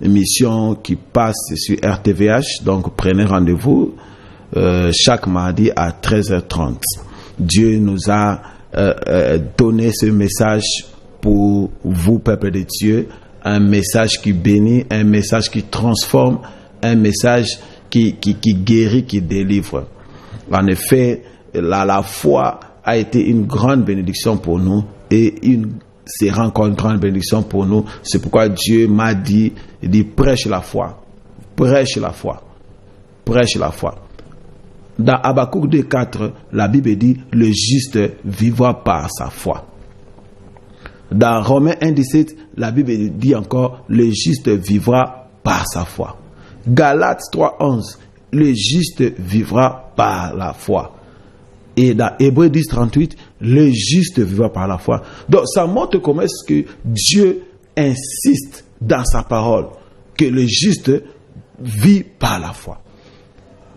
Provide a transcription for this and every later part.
émission qui passe sur RTVH. Donc prenez rendez-vous chaque mardi à 13h30. Dieu nous a donné ce message pour vous, peuple de Dieu, un message qui bénit, un message qui transforme, un message qui guérit, qui délivre. En effet, la foi a été une grande bénédiction pour nous et sera encore une grande bénédiction pour nous. C'est pourquoi Dieu m'a dit, il dit, prêche la foi, prêche la foi, prêche la foi. Dans Habakkuk 2:4, la Bible dit, le juste vivra par sa foi. Dans Romains 1:17, la Bible dit encore, le juste vivra par sa foi. Galates 3:11, le juste vivra par la foi. Et dans Hébreux 10:38, le juste vivra par la foi. Donc ça montre comment est-ce que Dieu insiste dans sa parole que le juste vit par la foi.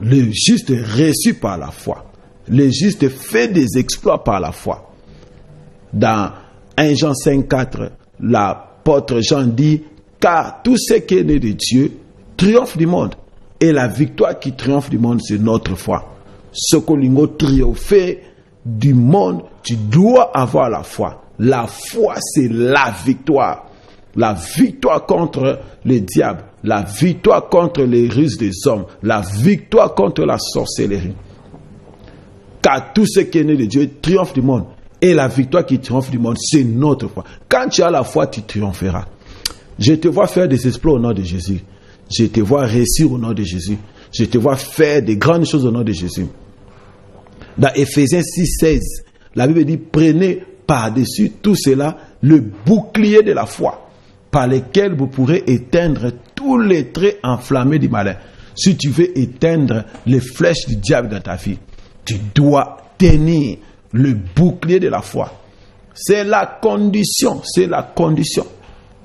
Le juste reçu par la foi. Le juste fait des exploits par la foi. Dans 1 Jean 5:4, l'apôtre Jean dit, car tout ce qui est né de Dieu triomphe du monde. Et la victoire qui triomphe du monde, c'est notre foi. Ce que l'on triompher du monde, tu dois avoir la foi. La foi, c'est la victoire. La victoire contre le diable. La victoire contre les ruses des hommes. La victoire contre la sorcellerie. Car tout ce qui est né de Dieu triomphe du monde. Et la victoire qui triomphe du monde, c'est notre foi. Quand tu as la foi, tu triompheras. Je te vois faire des exploits au nom de Jésus. Je te vois réussir au nom de Jésus. Je te vois faire des grandes choses au nom de Jésus. Dans Ephésiens 6:16, la Bible dit, prenez par-dessus tout cela le bouclier de la foi, par lequel vous pourrez éteindre tous les traits enflammés du malin. Si tu veux éteindre les flèches du diable dans ta vie, tu dois tenir le bouclier de la foi. C'est la condition, c'est la condition.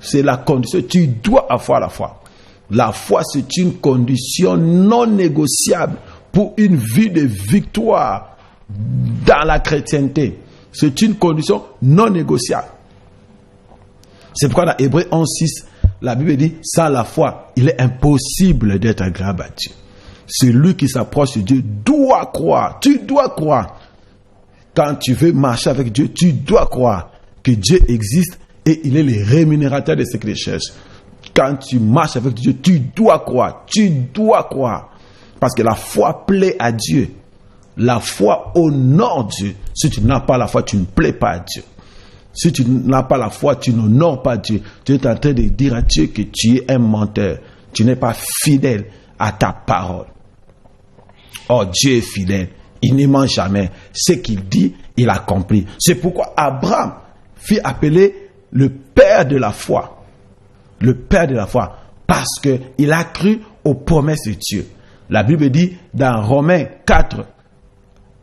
C'est la condition. Tu dois avoir la foi. La foi, c'est une condition non négociable pour une vie de victoire dans la chrétienté. C'est une condition non négociable. C'est pourquoi dans Hébreux 11:6, la Bible dit, sans la foi, il est impossible d'être agréable à Dieu. Celui qui s'approche de Dieu doit croire. Tu dois croire. Quand tu veux marcher avec Dieu, tu dois croire que Dieu existe et il est le rémunérateur de ce qu'il cherche. Quand tu marches avec Dieu, tu dois croire. Tu dois croire. Parce que la foi plaît à Dieu. La foi honore Dieu. Si tu n'as pas la foi, tu ne plais pas à Dieu. Si tu n'as pas la foi, tu n'honores pas Dieu. Tu es en train de dire à Dieu que tu es un menteur. Tu n'es pas fidèle à ta parole. Oh, Dieu est fidèle. Il ne ment jamais. Ce qu'il dit, il accomplit. C'est pourquoi Abraham fut appelé le père de la foi. Le père de la foi, parce qu'il a cru aux promesses de Dieu. La Bible dit dans Romains 4,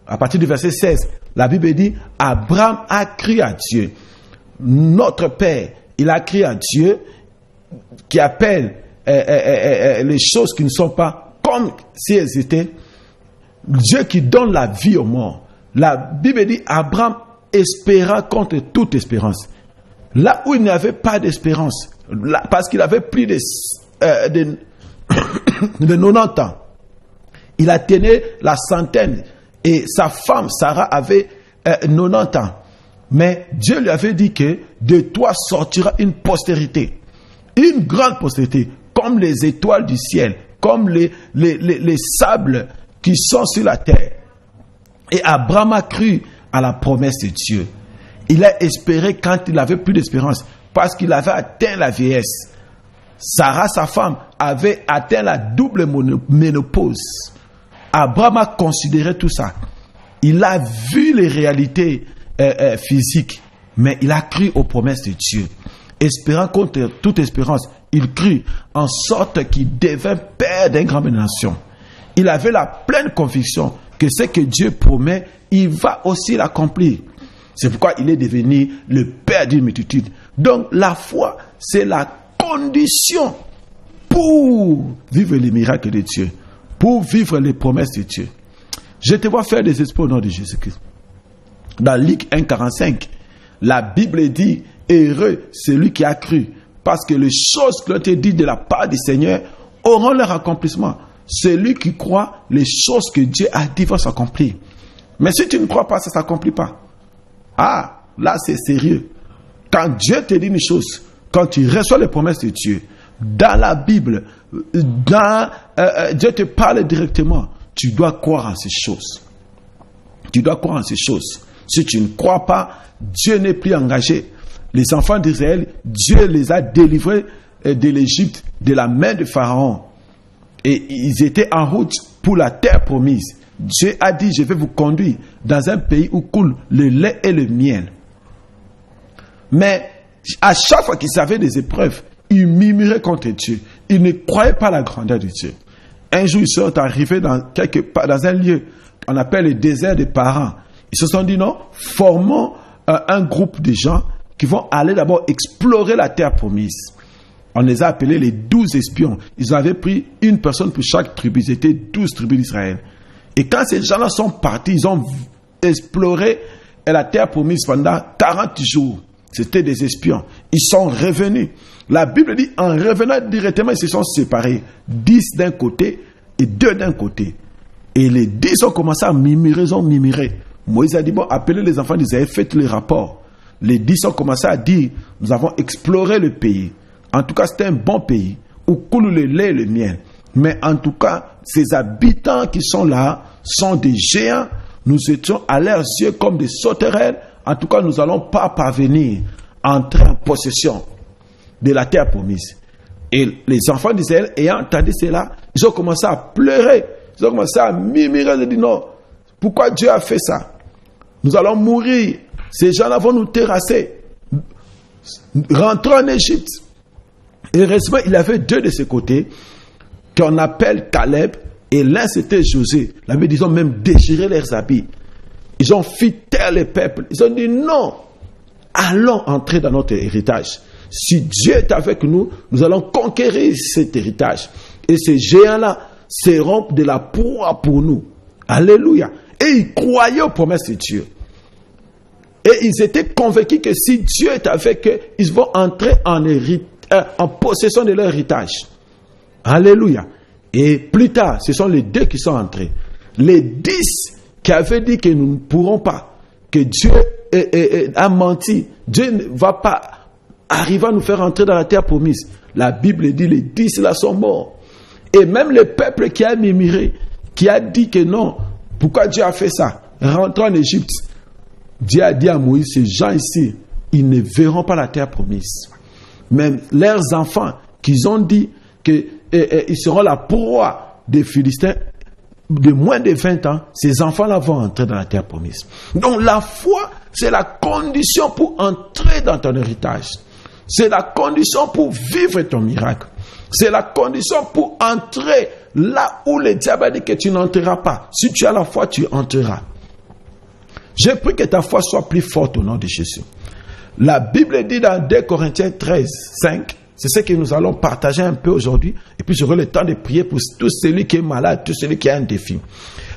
à partir du verset 16, la Bible dit, Abraham a cru à Dieu. Notre père, il a cru à Dieu qui appelle les choses qui ne sont pas comme si elles étaient. Dieu qui donne la vie aux morts. La Bible dit, Abraham espéra contre toute espérance. Là où il n'y avait pas d'espérance, parce qu'il avait plus de 90 ans. Il atteignait la centaine et sa femme Sarah avait 90 ans. Mais Dieu lui avait dit que de toi sortira une postérité, une grande postérité, comme les étoiles du ciel, comme les sables qui sont sur la terre. Et Abraham a cru à la promesse de Dieu. Il a espéré quand il avait plus d'espérance, parce qu'il avait atteint la vieillesse. Sarah, sa femme, avait atteint la double ménopause. Abraham a considéré tout ça. Il a vu les réalités physiques, mais il a cru aux promesses de Dieu. Espérant contre toute espérance, il crut en sorte qu'il devint père d'une grande nation. Il avait la pleine conviction que ce que Dieu promet, il va aussi l'accomplir. C'est pourquoi il est devenu le père d'une multitude. Donc la foi, c'est la condition pour vivre les miracles de Dieu, pour vivre les promesses de Dieu. Je te vois faire des exploits au nom de Jésus-Christ. Dans Luc 1,45, la Bible dit, heureux celui qui a cru, Parce que les choses qui ont été dites de la part du Seigneur auront leur accomplissement. Celui qui croit, les choses que Dieu a dit vont s'accomplir. Mais si tu ne crois pas, ça ne s'accomplit pas. Ah, là c'est sérieux. Quand Dieu te dit une chose, quand tu reçois les promesses de Dieu, dans la Bible, Dieu te parle directement, tu dois croire en ces choses. Tu dois croire en ces choses. Si tu ne crois pas, Dieu n'est plus engagé. Les enfants d'Israël, Dieu les a délivrés de l'Égypte, de la main de Pharaon. Et ils étaient en route pour la terre promise. Dieu a dit, je vais vous conduire dans un pays où coule le lait et le miel. Mais à chaque fois qu'ils avaient des épreuves, ils murmuraient contre Dieu. Ils ne croyaient pas à la grandeur de Dieu. Un jour, ils sont arrivés dans un lieu qu'on appelle le désert des parents. Ils se sont dit, non, formons un groupe de gens qui vont aller d'abord explorer la terre promise. On les a appelés les 12 espions. Ils avaient pris une personne pour chaque tribu. Ils étaient 12 tribus d'Israël. Et quand ces gens-là sont partis, ils ont exploré la terre promise pendant 40 jours. C'était des espions. Ils sont revenus. La Bible dit, en revenant directement, ils se sont séparés. 10 d'un côté et 2 d'un côté. Et les 10 ont commencé à murmurer, ils ont murmuré. Moïse a dit, bon, appelez les enfants d'Israël, faites le rapport. Les 10 ont commencé à dire, nous avons exploré le pays. En tout cas, c'était un bon pays où coule le lait et le miel. Mais en tout cas, ces habitants qui sont là sont des géants. Nous étions à leurs yeux comme des sauterelles. En tout cas, nous n'allons pas parvenir à entrer en possession de la terre promise. Et les enfants d'Israël, ayant entendu cela, ils ont commencé à pleurer. Ils ont commencé à murmurer. Ils ont dit non, pourquoi Dieu a fait ça? Nous allons mourir. Ces gens-là vont nous terrasser. Rentrons en Égypte. Et heureusement, il y avait 2 de ses côtés qu'on appelle Caleb et l'un c'était Josué. La Bible dit ils ont même déchiré leurs habits. Ils ont fait taire les peuples. Ils ont dit non, allons entrer dans notre héritage. Si Dieu est avec nous, nous allons conquérir cet héritage. Et ces géants-là seront de la proie pour nous. Alléluia. Et ils croyaient aux promesses de Dieu. Et ils étaient convaincus que si Dieu est avec eux, ils vont entrer en possession de leur héritage. Alléluia. Et plus tard, ce sont les 2 qui sont entrés. Les 10 qui avaient dit que nous ne pourrons pas, que Dieu a menti. Dieu ne va pas arriver à nous faire entrer dans la terre promise. La Bible dit les 10 là sont morts. Et même le peuple qui a murmuré, qui a dit que non, pourquoi Dieu a fait ça? Rentrons en Égypte. Dieu a dit à Moïse, ces gens ici, ils ne verront pas la terre promise. Même leurs enfants, qu'ils ont dit qu'ils seront la proie des Philistins de moins de 20 ans, ces enfants-là vont entrer dans la terre promise. Donc la foi, c'est la condition pour entrer dans ton héritage. C'est la condition pour vivre ton miracle. C'est la condition pour entrer là où le diable a dit que tu n'entreras pas. Si tu as la foi, tu entreras. Je prie que ta foi soit plus forte au nom de Jésus. La Bible dit dans 2 Corinthiens 13, 5, c'est ce que nous allons partager un peu aujourd'hui, et puis j'aurai le temps de prier pour tout celui qui est malade, tout celui qui a un défi.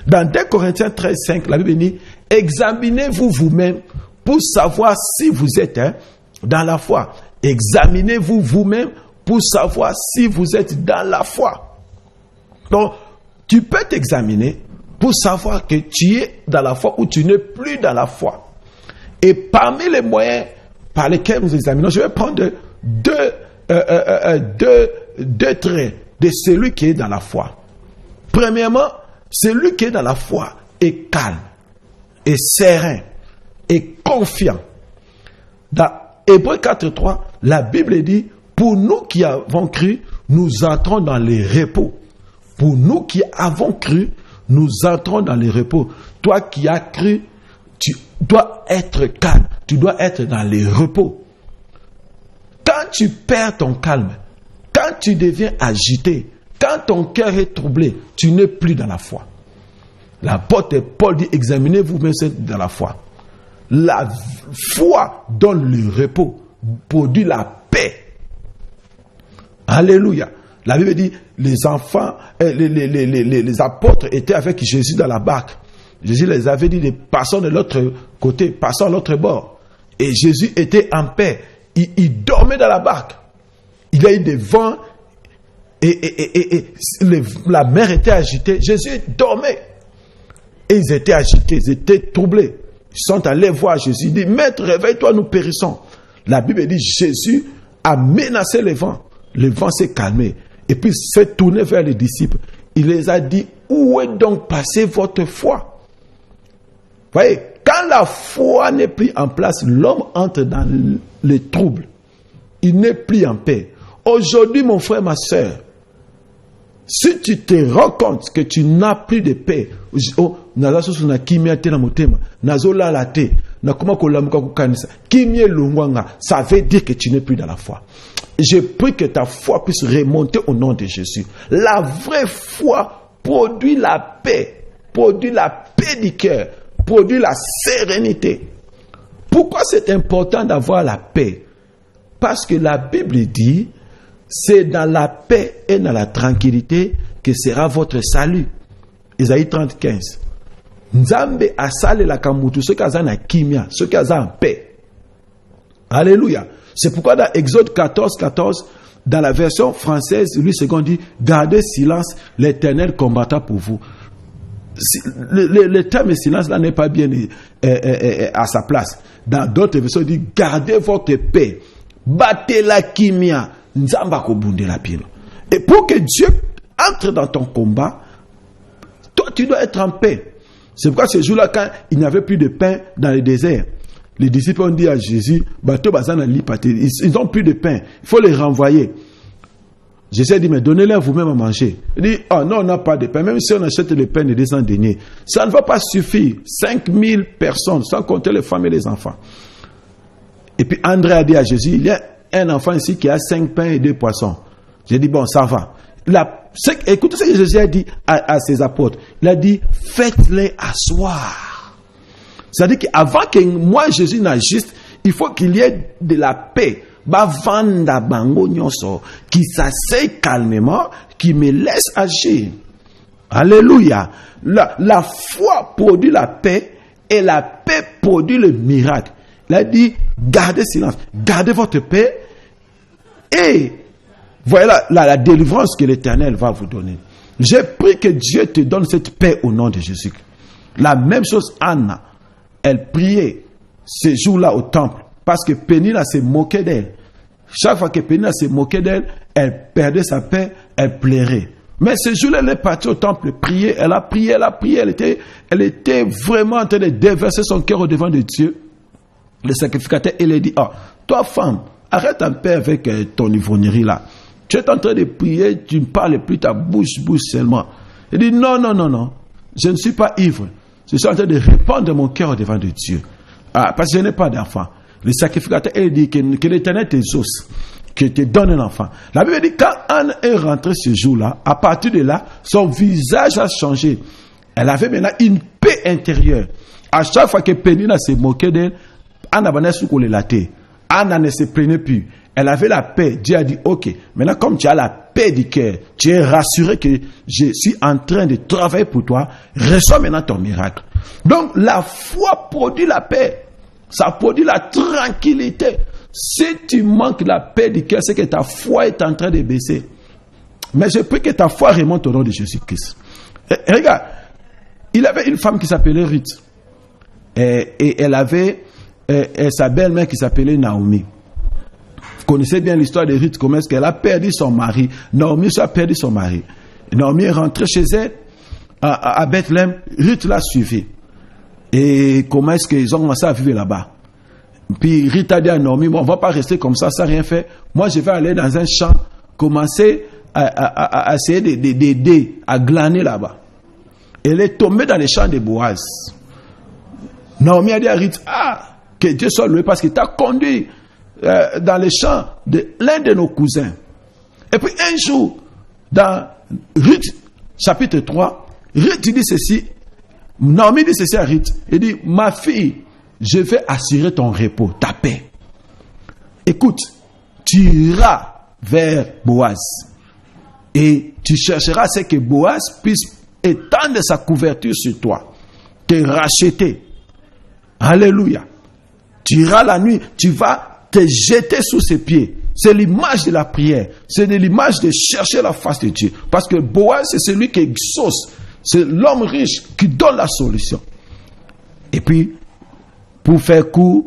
Dans 2 Corinthiens 13, 5, la Bible dit, examinez-vous vous-même pour savoir si vous êtes dans la foi. Examinez-vous vous-même pour savoir si vous êtes dans la foi. Donc, tu peux t'examiner pour savoir que tu es dans la foi ou tu n'es plus dans la foi. Et parmi les moyens par lesquels nous examinons, je vais prendre deux traits de celui qui est dans la foi. Premièrement, celui qui est dans la foi est calme, est serein, est confiant. Dans Hébreux 4.3, la Bible dit, pour nous qui avons cru, nous entrons dans les repos. Pour nous qui avons cru, nous entrons dans les repos. Toi qui as cru, tu dois être calme. Tu dois être dans les repos. Quand tu perds ton calme, quand tu deviens agité, quand ton cœur est troublé, tu n'es plus dans la foi. L'apôtre Paul dit, examinez-vous même dans la foi. La foi donne le repos, produit la paix. Alléluia. La Bible dit, les enfants, les apôtres étaient avec Jésus dans la barque. Jésus les avait dit de passer de l'autre côté, passons à l'autre bord. Et Jésus était en paix. Il dormait dans la barque. il y a eu des vents et la mer était agitée. Jésus dormait. Et ils étaient agités, ils étaient troublés. Ils sont allés voir Jésus. Ils disent, Maître, réveille-toi, nous périssons. La Bible dit, Jésus a menacé le vent. Le vent s'est calmé. Et puis il s'est tourné vers les disciples. Il les a dit, où est donc passée votre foi? Vous voyez, quand la foi n'est plus en place, l'homme entre dans le trouble. Il n'est plus en paix. Aujourd'hui, mon frère, ma soeur, si tu te rends compte que tu n'as plus de paix, ça veut dire que tu n'es plus dans la foi. Je prie que ta foi puisse remonter au nom de Jésus. La vraie foi produit la paix du cœur, produit la sérénité. Pourquoi c'est important d'avoir la paix? Parce que la Bible dit, c'est dans la paix et dans la tranquillité que sera votre salut. Isaïe 30:15. Nzambe asale la kamutu, ceux qui ont na kimia, ceux qui ont en paix. Alléluia. C'est pourquoi dans Exode 14:14, dans la version française, Louis II dit, gardez silence, l'Éternel combattra pour vous. Le terme silence là n'est pas bien à sa place. Dans d'autres versions, il dit, gardez votre paix. Battez la kimia. Et pour que Dieu entre dans ton combat, toi tu dois être en paix. C'est pourquoi ce jour-là, quand il n'y avait plus de pain dans le désert, les disciples ont dit à Jésus, ils n'ont plus de pain, il faut les renvoyer. Jésus a dit, mais donnez-leur vous-même à manger. Il dit, oh non, on n'a pas de pain, même si on achète le pain de 200 deniers, ça ne va pas suffire. 5000 personnes, sans compter les femmes et les enfants. Et puis André a dit à Jésus, il y a un enfant ici qui a 5 pains et 2 poissons. J'ai dit, bon, ça va. Écoutez ce que Jésus a dit à ses apôtres. Il a dit, faites-les asseoir. C'est-à-dire qu'avant que moi, Jésus n'agisse, il faut qu'il y ait de la paix. Qui s'asseye calmement, qui me laisse agir. Alléluia. La foi produit la paix et la paix produit le miracle. Il a dit, gardez silence, gardez votre paix et voyez la délivrance que l'Éternel va vous donner. J'ai pris que Dieu te donne cette paix au nom de Jésus. La même chose, Anna, elle priait ce jour-là au temple parce que Pénina s'est moquée d'elle. Chaque fois que Pénina s'est moquée d'elle, elle perdait sa paix, elle pleurait. Mais ce jour-là, elle est partie au temple prier, elle a prié, elle était vraiment en train de déverser son cœur au devant de Dieu. Le sacrificateur, il a dit, toi femme, arrête un peu avec ton ivrognerie là. Tu es en train de prier, tu ne parles plus, ta bouche seulement. Il dit, non, je ne suis pas ivre. Je suis en train de répandre mon cœur au devant de Dieu. Parce que je n'ai pas d'enfant. Le sacrificateur, il dit que l'Éternel t'exauce, que te donne un enfant. La Bible dit, quand Anne est rentrée ce jour-là, à partir de là, son visage a changé. Elle avait maintenant une paix intérieure. À chaque fois que Pénina s'est moquée d'elle, Anna ne se plaignait plus. Elle avait la paix. Dieu a dit, ok, maintenant comme tu as la paix du cœur, tu es rassuré que je suis en train de travailler pour toi, reçois maintenant ton miracle. Donc la foi produit la paix. Ça produit la tranquillité. Si tu manques la paix du cœur, c'est que ta foi est en train de baisser. Mais je prie que ta foi remonte au nom de Jésus-Christ. Et regarde, il avait une femme qui s'appelait Ruth. Et elle avait sa belle-mère qui s'appelait Naomi. Vous connaissez bien l'histoire de Ruth, comment est-ce qu'elle a perdu son mari. Naomi a perdu son mari. Naomi est rentrée chez elle à Bethléem. Ruth l'a suivi. Et comment est-ce qu'ils ont commencé à vivre là-bas. Puis Ruth a dit à Naomi, bon, on ne va pas rester comme ça, sans rien faire. Moi, je vais aller dans un champ, commencer à essayer d'aider, à glaner là-bas. Elle est tombée dans les champs de Boaz. Naomi a dit à Ruth, que Dieu soit loué parce qu'il t'a conduit dans les champs de l'un de nos cousins. Et puis un jour, dans Ruth, chapitre 3, Ruth dit ceci, Naomi dit ceci à Ruth, il dit, ma fille, je vais assurer ton repos, ta paix. Écoute, tu iras vers Boaz et tu chercheras à ce que Boaz puisse étendre sa couverture sur toi, te racheter. Alléluia. Tu iras la nuit, tu vas te jeter sous ses pieds c'est l'image de la prière. C'est l'image de chercher la face de Dieu. Parce que Boaz, c'est celui qui exauce. C'est l'homme riche qui donne la solution. Et puis, pour faire court,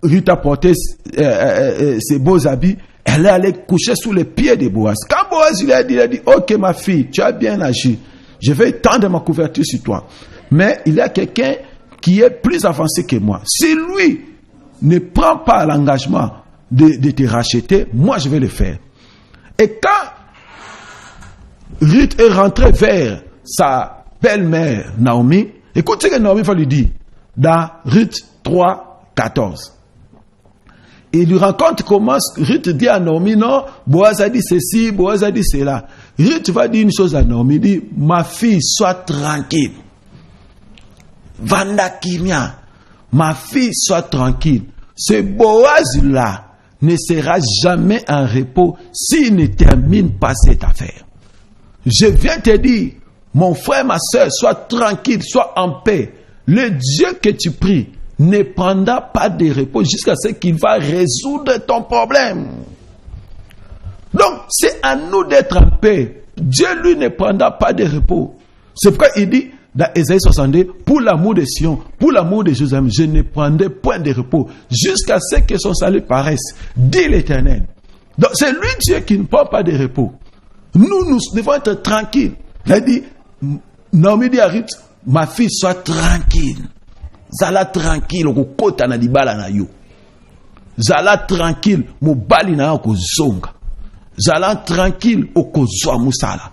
Ruth a porté ses beaux habits. Elle est allée coucher sous les pieds de Boaz. Quand Boaz il a dit, ok ma fille, tu as bien agi. Je vais tendre ma couverture sur toi. Mais il y a quelqu'un qui est plus avancé que moi. Si lui ne prend pas l'engagement de te racheter, moi je vais le faire. Et quand Ruth est rentrée vers sa belle-mère Naomi, écoute ce que Naomi va lui dire dans Ruth 3, 14. Il lui raconte comment Ruth dit à Naomi, non, Boaz a dit ceci, Boaz a dit cela. Ruth va dire une chose à Naomi, il dit, ma fille, sois tranquille. Vanda Kimia, ma fille, sois tranquille. Ce Boaz-là ne sera jamais en repos s'il ne termine pas cette affaire. Je viens te dire, mon frère, ma soeur, sois tranquille, sois en paix. Le Dieu que tu pries ne prendra pas de repos jusqu'à ce qu'il va résoudre ton problème. Donc, c'est à nous d'être en paix. Dieu, lui, ne prendra pas de repos. C'est pourquoi il dit, dans Ésaïe 62, pour l'amour de Sion, pour l'amour de Jérusalem, je ne prendrai point de repos jusqu'à ce que son salut paraisse, dit l'Éternel. Donc, c'est lui, Dieu, qui ne prend pas de repos. Nous devons être tranquilles. Il a dit, Naomi dit à Ruth, ma fille, sois tranquille. Zala tranquille, okokota na libala na yo. Zala tranquille, mobali na yo kozonga. Zala tranquille, okozwa musala.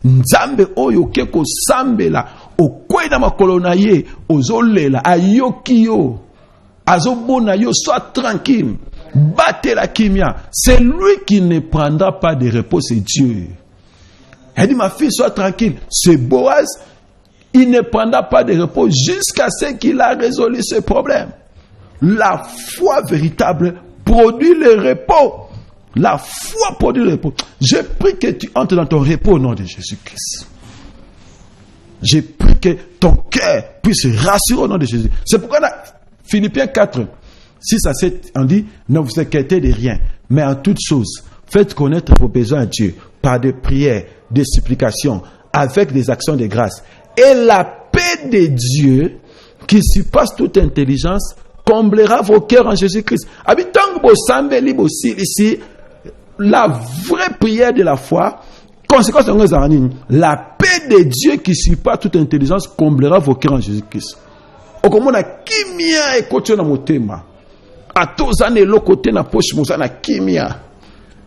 Nzambe oyo ke kosambela, okwenda makolo na ye, ozolela, ayoki yo. Azobona yo, sois tranquille. Battez la kimia. C'est lui qui ne prendra pas de repos, c'est Dieu. Elle dit, ma fille, sois tranquille. C'est Boaz. Il ne prendra pas de repos jusqu'à ce qu'il a résolu ce problème. La foi véritable produit le repos. La foi produit le repos. Je prie que tu entres dans ton repos au nom de Jésus-Christ. Je prie que ton cœur puisse rassurer au nom de Jésus. C'est pourquoi dans Philippiens 4, 6 à 7, on dit, ne vous inquiétez de rien, mais en toutes choses, faites connaître vos besoins à Dieu par des prières, des supplications, avec des actions de grâce. Et la paix de Dieu, qui surpasse toute intelligence, comblera vos cœurs en Jésus-Christ. Ici, la vraie prière de la foi, conséquence de la paix de Dieu qui surpasse toute intelligence, comblera vos cœurs en Jésus-Christ. Okomona kimia ekote na motema. Atozane lokote na poche mozana kimia.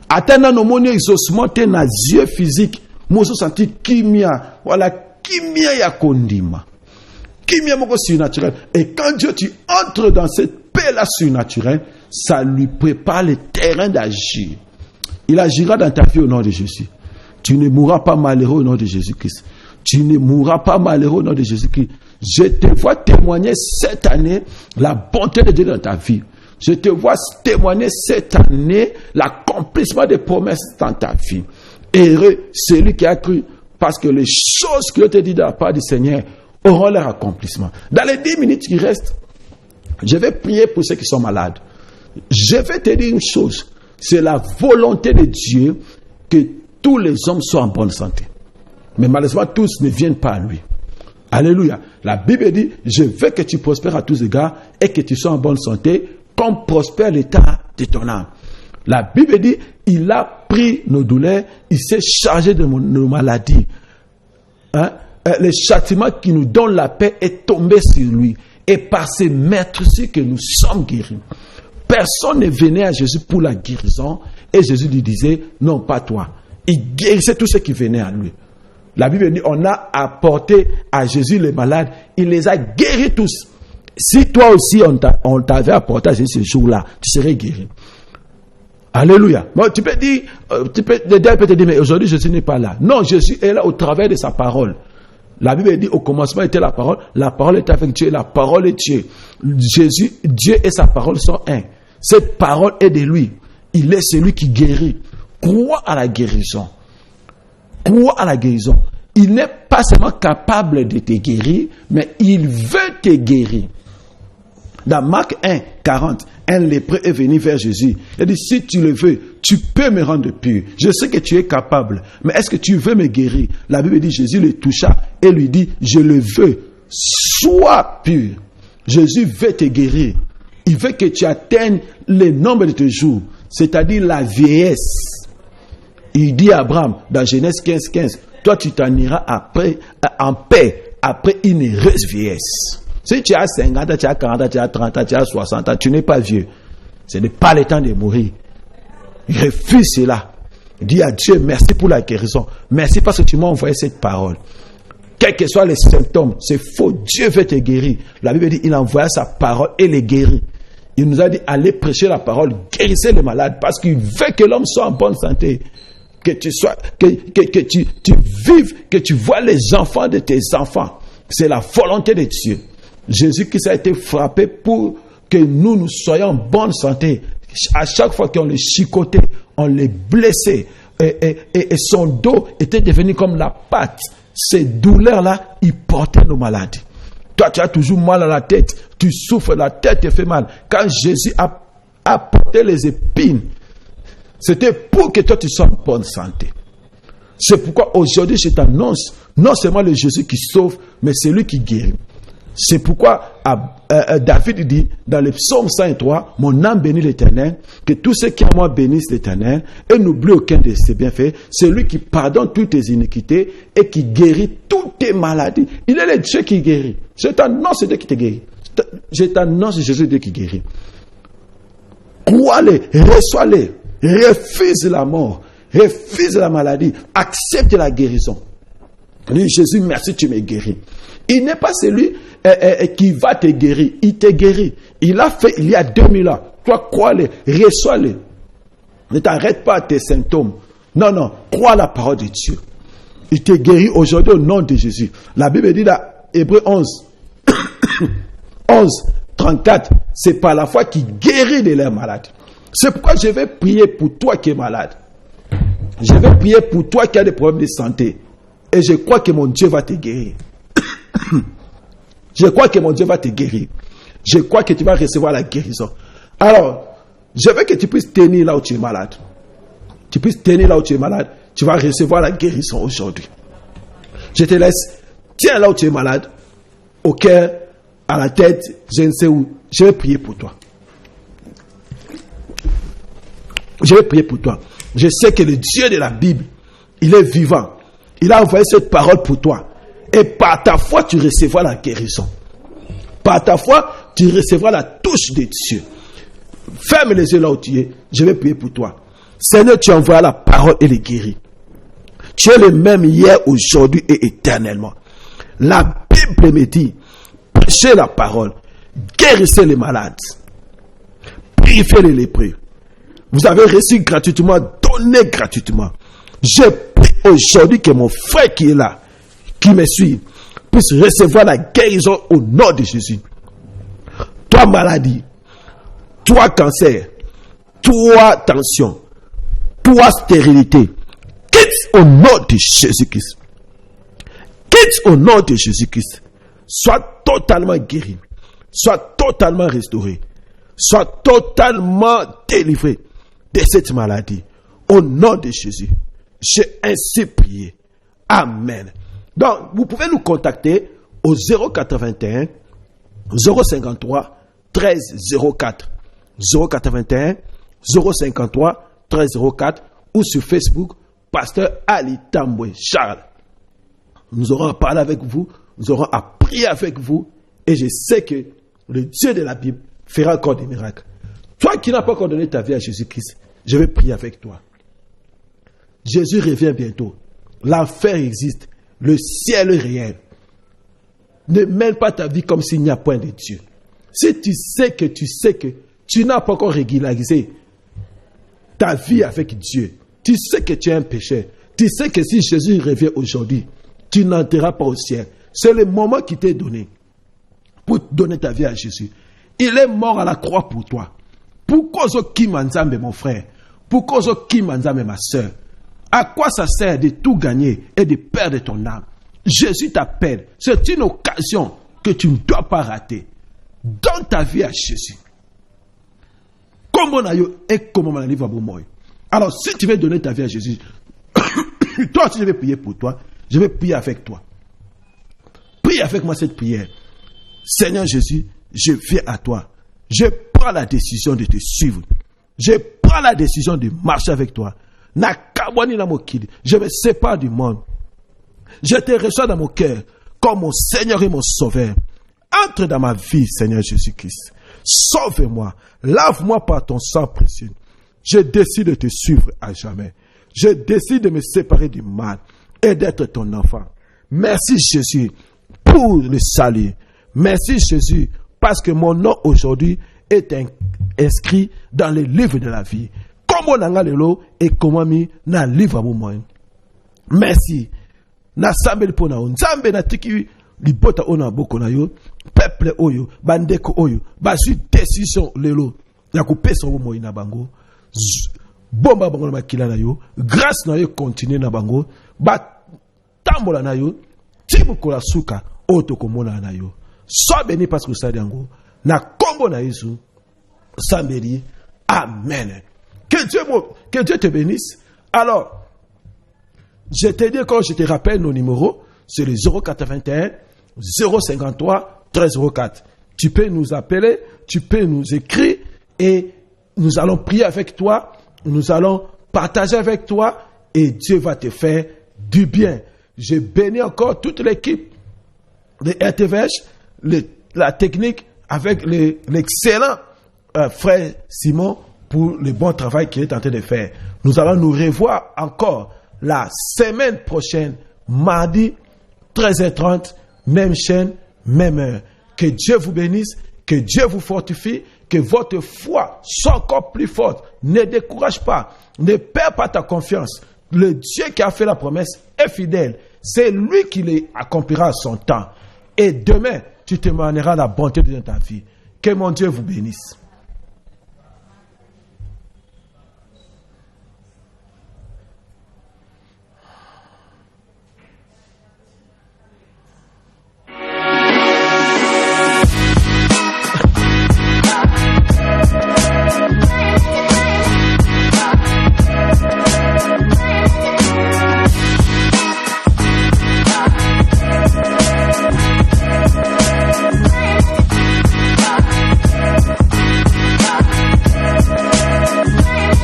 Atana no moni exaucement te na yeux physique. Mozo senti kimia. Voilà kimia ya kondima. Kimia moko surnaturel. Et quand Dieu tu entres dans cette paix-là surnaturelle, ça lui prépare le terrain d'agir. Il agira dans ta vie au nom de Jésus. Tu ne mourras pas malheureux au nom de Jésus-Christ. Tu ne mourras pas malheureux au nom de Jésus-Christ. Je te vois témoigner cette année la bonté de Dieu dans ta vie. Je te vois témoigner cette année l'accomplissement des promesses dans ta vie. Heureux celui qui a cru, parce que les choses que je te dis de la part du Seigneur auront leur accomplissement. Dans les 10 minutes qui restent, je vais prier pour ceux qui sont malades. Je vais te dire une chose. C'est la volonté de Dieu que tous les hommes soient en bonne santé. Mais malheureusement, tous ne viennent pas à lui. Alléluia. La Bible dit, je veux que tu prospères à tous égards et que tu sois en bonne santé, comme prospère l'état de ton âme. La Bible dit, il a pris nos douleurs, il s'est chargé de nos maladies. Le châtiment qui nous donne la paix est tombé sur lui. Et par ces maîtres-ci que nous sommes guéris. Personne ne venait à Jésus pour la guérison. Et Jésus lui disait, non, pas toi. Il guérissait tous ceux qui venaient à lui. La Bible dit, on a apporté à Jésus les malades. Il les a guéris tous. Si toi aussi, on t'avait apporté à Jésus ce jour-là, tu serais guéri. Alléluia. Bon, tu peux dire, le diable peut te dire, mais aujourd'hui, Jésus n'est pas là. Non, Jésus est là au travers de sa parole. La Bible dit, au commencement était la parole était avec Dieu, la parole est Dieu. Jésus, Dieu et sa parole sont un. Cette parole est de lui. Il est celui qui guérit. Crois à la guérison. Crois à la guérison. Il n'est pas seulement capable de te guérir, mais il veut te guérir. Dans Marc 1, 40, un lépreux est venu vers Jésus. Il a dit, si tu le veux, tu peux me rendre pur. Je sais que tu es capable, mais est-ce que tu veux me guérir? La Bible dit, Jésus le toucha et lui dit, je le veux, sois pur. Jésus veut te guérir. Il veut que tu atteignes le nombre de tes jours, c'est-à-dire la vieillesse. Il dit à Abraham, dans Genèse 15, toi tu t'en iras après, en paix, après une heureuse vieillesse. Si tu as 50 ans, tu as 40 ans, tu as 30 ans, tu as 60 ans, tu n'es pas vieux. Ce n'est pas le temps de mourir. Refuse cela. Dis à Dieu, merci pour la guérison. Merci parce que tu m'as envoyé cette parole. Quels que soient les symptômes, c'est faux. Dieu veut te guérir. La Bible dit, il envoya sa parole et les guérit. Il nous a dit, allez prêcher la parole, guérissez les malades, parce qu'il veut que l'homme soit en bonne santé. Que tu sois, que tu vives, que tu vois les enfants de tes enfants. C'est la volonté de Dieu. Jésus-Christ a été frappé pour que nous soyons en bonne santé. À chaque fois qu'on le chicotait, on le blessait, et son dos était devenu comme la pâte. Ces douleurs-là, il portait nos maladies. Toi, tu as toujours mal à la tête, tu souffres, la tête te fait mal. Quand Jésus a porté les épines, c'était pour que toi tu sois en bonne santé. C'est pourquoi aujourd'hui je t'annonce non seulement le Jésus qui sauve, mais c'est lui qui guérit. C'est pourquoi David dit dans le psaume 103, mon âme bénit l'Éternel, que tous ceux qui en moi bénissent l'Éternel, et n'oublie aucun de ses bienfaits. C'est lui qui pardonne toutes tes iniquités et qui guérit toutes tes maladies. Il est le Dieu qui guérit. Je t'annonce, c'est Dieu qui te guérit. Je t'annonce, Jésus, Dieu qui guérit. Crois-le, reçois-le, refuse la mort, refuse la maladie, accepte la guérison. Dis, Jésus, merci, tu me guéris. Il n'est pas celui qui va te guérir. Il te guérit. Il l'a fait il y a 2000 ans. Toi, crois-le, reçois-le. Ne t'arrête pas à tes symptômes. Non, crois la parole de Dieu. Il te guérit aujourd'hui au nom de Jésus. La Bible dit dans Hébreux 11, 34, c'est par la foi qui guérit de leurs malades. C'est pourquoi je vais prier pour toi qui es malade. Je vais prier pour toi qui as des problèmes de santé. Et je crois que mon Dieu va te guérir. Je crois que mon Dieu va te guérir. Je crois que tu vas recevoir la guérison. Alors, je veux que tu puisses tenir là où tu es malade. Tu puisses tenir là où tu es malade. Tu vas recevoir la guérison aujourd'hui. Je te laisse. Tiens là où tu es malade. Au cœur, à la tête, je ne sais où. Je vais prier pour toi. Je vais prier pour toi. Je sais que le Dieu de la Bible, il est vivant. Il a envoyé cette parole pour toi. Et par ta foi, tu recevras la guérison. Par ta foi, tu recevras la touche de Dieu. Ferme les yeux là où tu es. Je vais prier pour toi. Seigneur, tu envoies la parole et les guéris. Tu es le même hier, aujourd'hui et éternellement. La Bible me dit, prêchez la parole, guérissez les malades, purifiez les lépreux. Vous avez reçu gratuitement, donnez gratuitement. Je prie aujourd'hui que mon frère qui est là, qui me suit, puisse recevoir la guérison au nom de Jésus. Toi maladie, toi cancer, toi tension, toi stérilité, quitte au nom de Jésus-Christ. Quitte au nom de Jésus-Christ. Sois totalement guéri. Sois totalement restauré. Sois totalement délivré de cette maladie. Au nom de Jésus. J'ai ainsi prié. Amen. Donc, vous pouvez nous contacter au 081 053 13 04. 081 053 13 04 ou sur Facebook, Pasteur Ali Tamboué Charles. Nous aurons à parler avec vous, nous aurons à prier avec vous, et je sais que le Dieu de la Bible fera encore des miracles. Toi qui n'as pas encore donné ta vie à Jésus-Christ, je vais prier avec toi. Jésus revient bientôt. L'enfer existe. Le ciel est réel. Ne mène pas ta vie comme s'il n'y a point de Dieu. Si tu sais que tu n'as pas encore régularisé ta vie avec Dieu, tu sais que tu es un pécheur, tu sais que si Jésus revient aujourd'hui, tu n'entreras pas au ciel. C'est le moment qui t'est donné pour donner ta vie à Jésus. Il est mort à la croix pour toi. Pourquoi qui m'enzambe mon frère? Pourquoi qui m'enzambe ma soeur? À quoi ça sert de tout gagner et de perdre ton âme? Jésus t'appelle. C'est une occasion que tu ne dois pas rater. Donne ta vie à Jésus. Comment na yo et comment na livre moi. Alors si tu veux donner ta vie à Jésus, toi aussi je vais prier pour toi, je vais prier avec toi. Prie avec moi cette prière. Seigneur Jésus, je viens à toi. Je prends la décision de te suivre. Je prends la décision de marcher avec toi. Je me sépare du monde. Je te reçois dans mon cœur comme mon Seigneur et mon Sauveur. Entre dans ma vie, Seigneur Jésus-Christ. Sauve-moi. Lave-moi par ton sang précieux. Je décide de te suivre à jamais. Je décide de me séparer du mal et d'être ton enfant. Merci Jésus pour le salut. Merci Jésus parce que mon nom aujourd'hui est inscrit dans le livre de la vie. Comment nanga lelo et comment mi na livre à moi. Merci. Na sambel pona nzambe na tiki libota ona boko na yo peuple oyo bandeko oyo basu décision lelo ya kopesa mo ina bango bomba bango na makila na yo grâce na yo continue na bango ba tambola na yo tibu kola suka oto komona na yo. Sois béni parce que ça yango na kombo na Yesu sambeli. Amen. Que Dieu te bénisse. Alors, je te dis quand je te rappelle nos numéros, c'est le 081 053 1304. Tu peux nous appeler, tu peux nous écrire et nous allons prier avec toi, nous allons partager avec toi et Dieu va te faire du bien. Je bénis encore toute l'équipe de RTVH, la technique avec l'excellent frère Simon pour le bon travail qu'il est en train de faire. Nous allons nous revoir encore la semaine prochaine, mardi, 13h30, même chaîne, même heure. Que Dieu vous bénisse, que Dieu vous fortifie, que votre foi soit encore plus forte. Ne décourage pas, ne perds pas ta confiance. Le Dieu qui a fait la promesse est fidèle. C'est lui qui l'accomplira à son temps. Et demain, tu témoigneras la bonté de ta vie. Que mon Dieu vous bénisse.